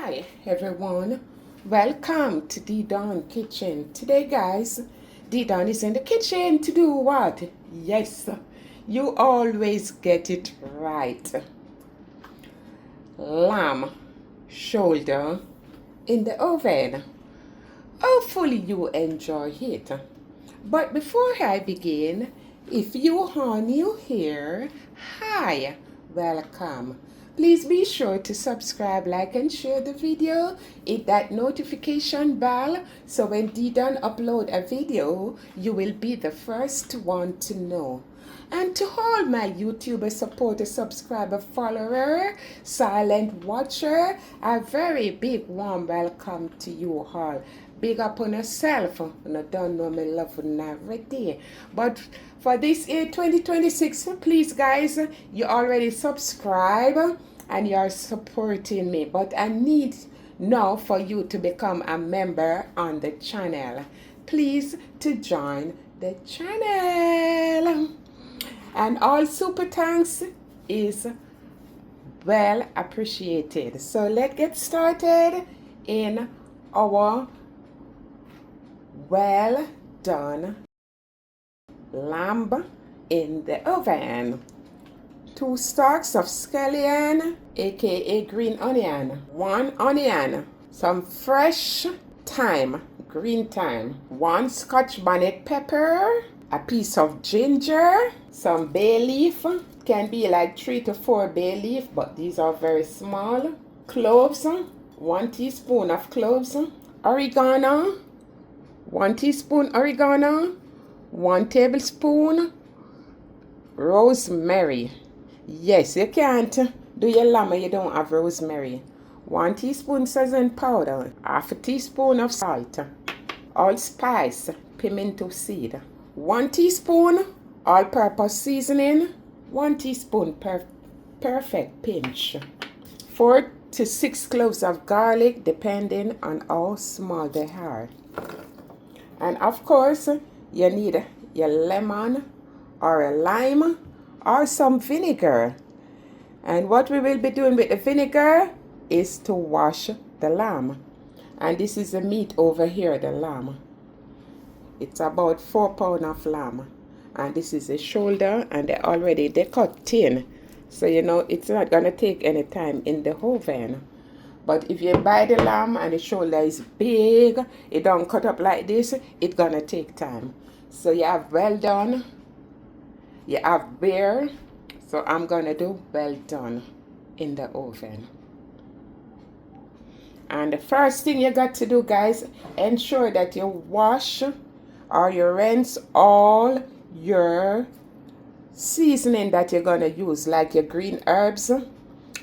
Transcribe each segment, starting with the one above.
Hi everyone, welcome to D Dawn Kitchen. Today guys, D Dawn is in the kitchen to do what? Yes, you always get it right. Lamb shoulder in the oven. Hopefully you enjoy it. But before I begin, if you are new here, hi, welcome. Please be sure to subscribe, like, and share the video. Hit that notification bell so when Didan upload a video, you will be the first one to know. And to all my YouTuber supporter, subscriber, follower, silent watcher, a very big warm welcome to you all. Big up on yourself. And I don't know my love already. But for this year 2026, please guys, you already subscribe and you are supporting me. But I need now for you to become a member on the channel. Please to join the channel. And all super thanks is well appreciated. So let's get started in our well done lamb in the oven. 2 stalks of scallion, aka green onion, 1 onion, some fresh thyme, green thyme, 1 scotch bonnet pepper, a piece of ginger, some bay leaf, can be like 3 to 4 bay leaf, but these are very small, cloves, 1 teaspoon of cloves, oregano, 1 teaspoon oregano, 1 tablespoon rosemary. Yes, you can't do your lamb and you don't have rosemary. 1 teaspoon sesame powder, half a teaspoon of salt, allspice, pimento seed, 1 teaspoon all-purpose seasoning, 1 teaspoon perfect pinch, 4 to 6 cloves of garlic depending on how small they are. And of course, you need your lemon or a lime or some vinegar. And what we will be doing with the vinegar is to wash the lamb. And this is the meat over here, the lamb. It's about 4 pounds of lamb. And this is the shoulder, and they cut thin. So you know it's not gonna take any time in the oven. But if you buy the lamb and the shoulder is big, it don't cut up like this, it's gonna take time. So you have well done, you have bare, so I'm gonna do well done in the oven. And the first thing you got to do, guys, ensure that you wash or you rinse all your seasoning that you're gonna use, like your green herbs,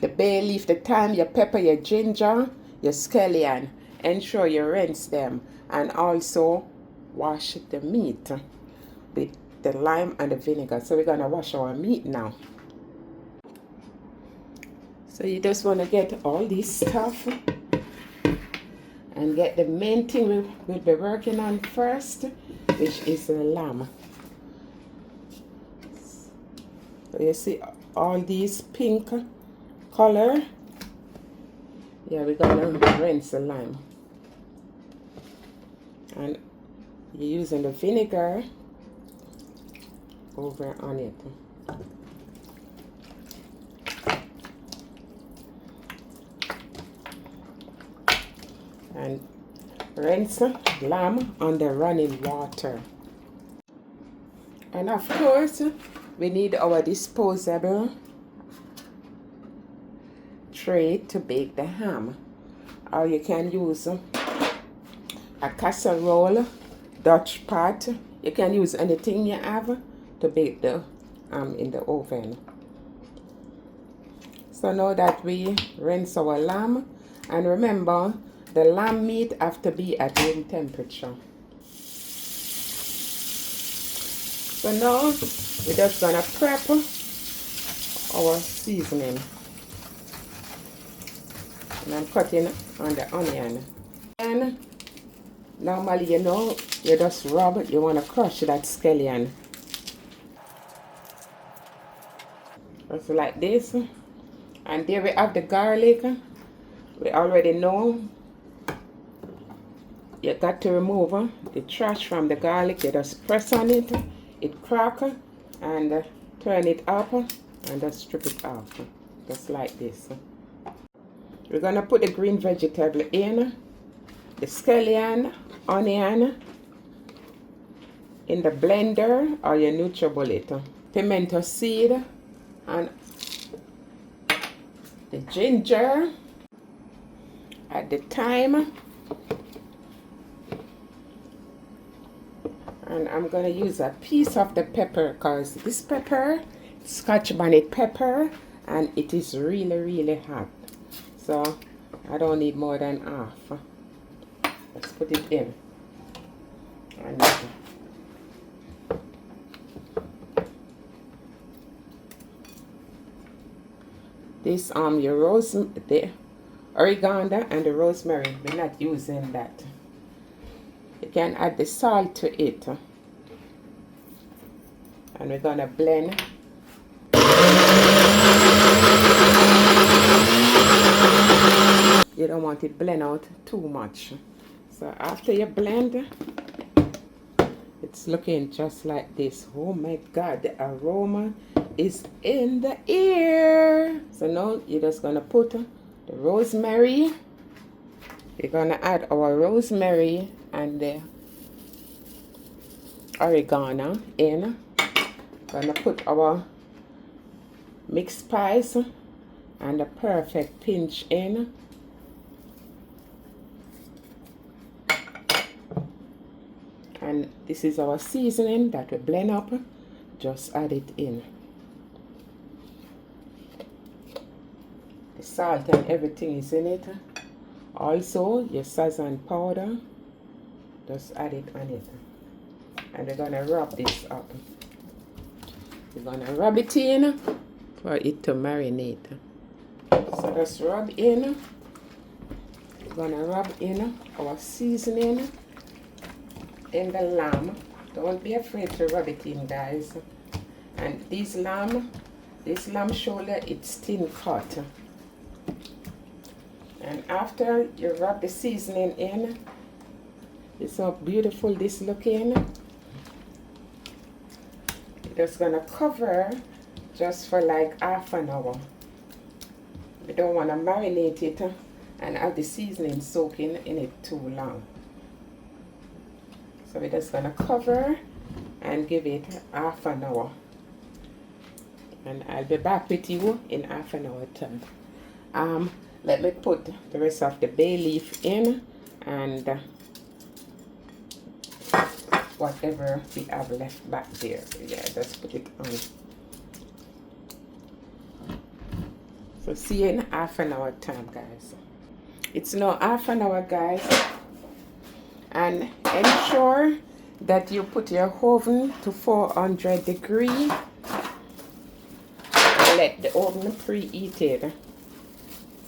the bay leaf, the thyme, your pepper, your ginger, your scallion. Ensure you rinse them, and also wash the meat with the lime and the vinegar. So we're gonna wash our meat now. So you just want to get all this stuff and get the main thing we'll be working on first, which is the lamb. So you see all these pink color. Yeah, we're gonna rinse the lime, and you're using the vinegar over on it. And rinse lamb under running water. And of course, we need our disposable tray to bake the ham. Or you can use a casserole, Dutch pot. You can use anything you have to bake the ham in the oven. So now that we rinse our lamb, and remember, the lamb meat have to be at room temperature. So now we're just gonna prep our seasoning. And I'm cutting on the onion. And normally, you know, you just rub it, you want to crush that scallion. Just like this. And there we have the garlic. We already know you got to remove the trash from the garlic. You just press on it, it crack, and turn it up and just strip it off, just like this. We're gonna put the green vegetable in, the scallion, onion, in the blender or your NutriBullet, pimento seed, and the ginger at the thyme. And I'm gonna use a piece of the pepper because this pepper, Scotch bonnet pepper, and it is really hot. So I don't need more than half. Let's put it in. And this your the oregano and the rosemary, we're not using that. You can add the salt to it, and we're gonna blend. You don't want it blend out too much. So after you blend, it's looking just like this. Oh my God, the aroma is in the air. So now you're just gonna put the rosemary. We're gonna add our rosemary and the oregano in. Gonna put our mixed spice and a perfect pinch in. And this is our seasoning that we blend up. Just add it in. The salt and everything is in it. Also, your sazon powder. Just add it on it. And we're gonna rub this up. We're gonna rub it in for it to marinate. So just rub in. We're gonna rub in our seasoning in the lamb. Don't be afraid to rub it in, guys. And this lamb shoulder, it's thin cut. And after you rub the seasoning in, it's so beautiful this looking. You're just gonna cover just for like half an hour. We don't want to marinate it and have the seasoning soaking in it too long. So we're just gonna cover and give it half an hour. And I'll be back with you in half an hour time. Let me put the rest of the bay leaf in and whatever we have left back there. Yeah, just put it on. So see you in half an hour time, guys. It's now half an hour, guys. And ensure that you put your oven to 400 degrees. Let the oven preheated.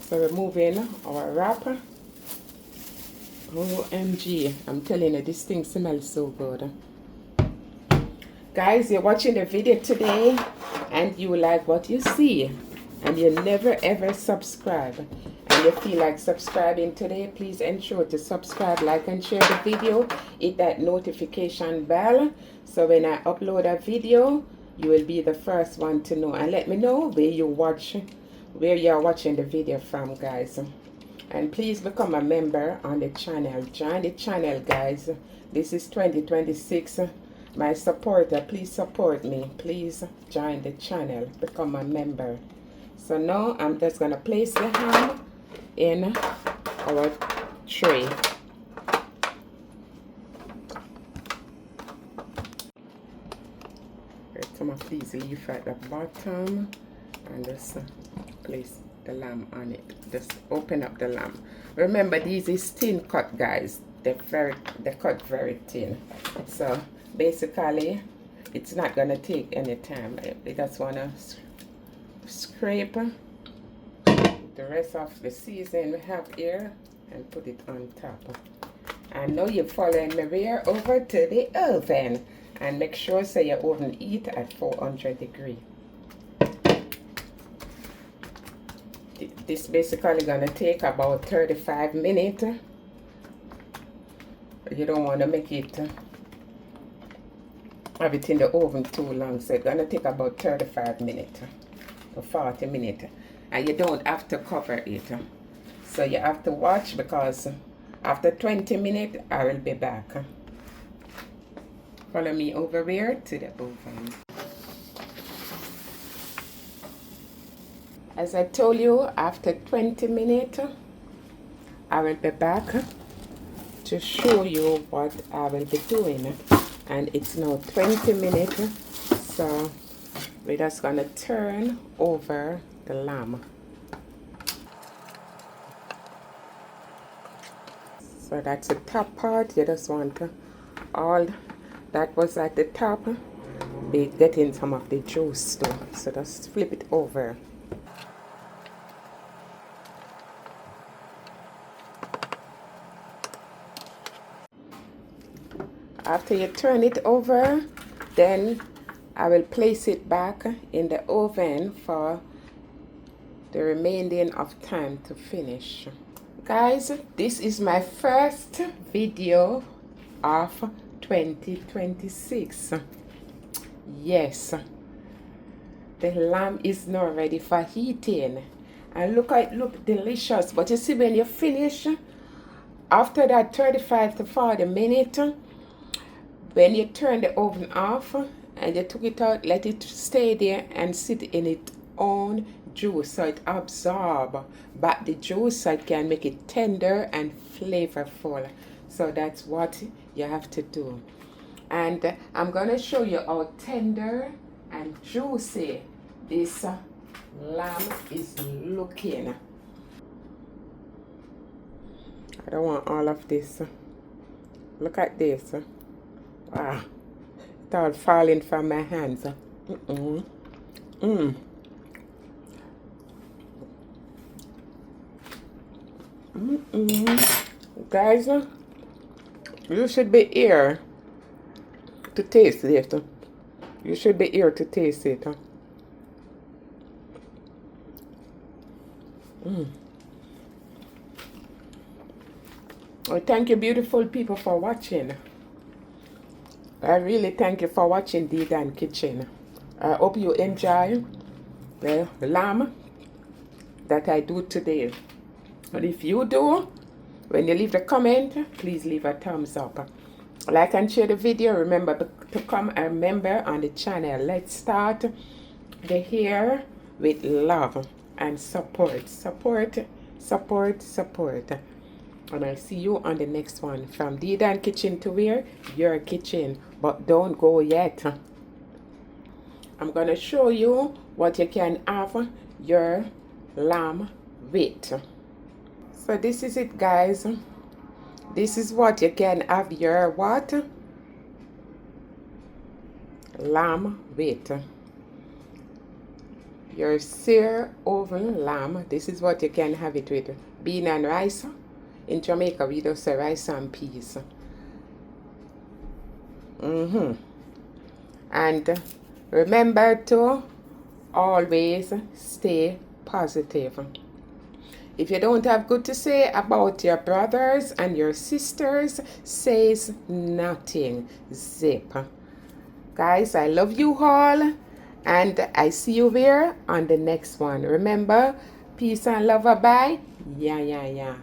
So we're moving our wrapper. OMG, I'm telling you, this thing smells so good. Guys, you're watching the video today and you like what you see and you never ever subscribe and you feel like subscribing today, please ensure to subscribe, like and share the video. Hit that notification bell so when I upload a video, you will be the first one to know. And let me know where you're watching the video from, guys. And please become a member on the channel. Join the channel, guys. This is 2026. My supporter, please support me. Please join the channel. Become a member. So now I'm just going to place the ham in our tray. Some of these leaf at the bottom and just place the lamb on it. Just open up the lamb. Remember, these is thin cut, guys. They're cut very thin. So basically, it's not gonna take any time. I just wanna scrape the rest of the seasoning we have here and put it on top. And now you're following me here over to the oven. And make sure so your oven heat at 400 degrees. This basically gonna take about 35 minutes. You don't want to make it have it in the oven too long, so it's gonna take about 35 minutes to 40 minutes, and you don't have to cover it. So you have to watch, because after 20 minutes I will be back. Follow me over here to the oven. As I told you, after 20 minutes I will be back to show you what I will be doing. And it's now 20 minutes, so we're just gonna turn over the lamb. So that's the top part. You just want all that was at the top be getting some of the juice too. So just flip it over. After you turn it over, then I will place it back in the oven for the remaining of time to finish. Guys, this is my first video of 2026. Yes, the lamb is now ready for heating. And look, it look delicious. But you see, when you finish, after that 35 to 40 minutes, when you turn the oven off and you took it out, let it stay there and sit in its own juice, so it absorbs back the juice, so it can make it tender and flavorful. So that's what you have to do. And I'm going to show you how tender and juicy this lamb is looking. I don't want all of this. Look at this. Wow, it's all falling from my hands. Guys, you should be here to taste it. You should be here to taste it. Well, thank you, beautiful people, for watching. I really thank you for watching Dee Dan Kitchen. I hope you enjoy the lamb that I do today. And if you do, when you leave a comment, please leave a thumbs up. Like and share the video. Remember to become a member on the channel. Let's start the year with love and support. Support, support, support. And I'll see you on the next one. From Dee Dan Kitchen to where? Your kitchen. But don't go yet. I'm going to show you what you can have your lamb with. So this is it, guys. This is what you can have your what? Lamb with. Your sear oven lamb. This is what you can have it with. Bean and rice. In Jamaica, we do say rice and peas. And remember to always stay positive. If you don't have good to say about your brothers and your sisters, says nothing. Zip. Guys, I love you all. And I see you there on the next one. Remember, peace and love. Bye. Yeah.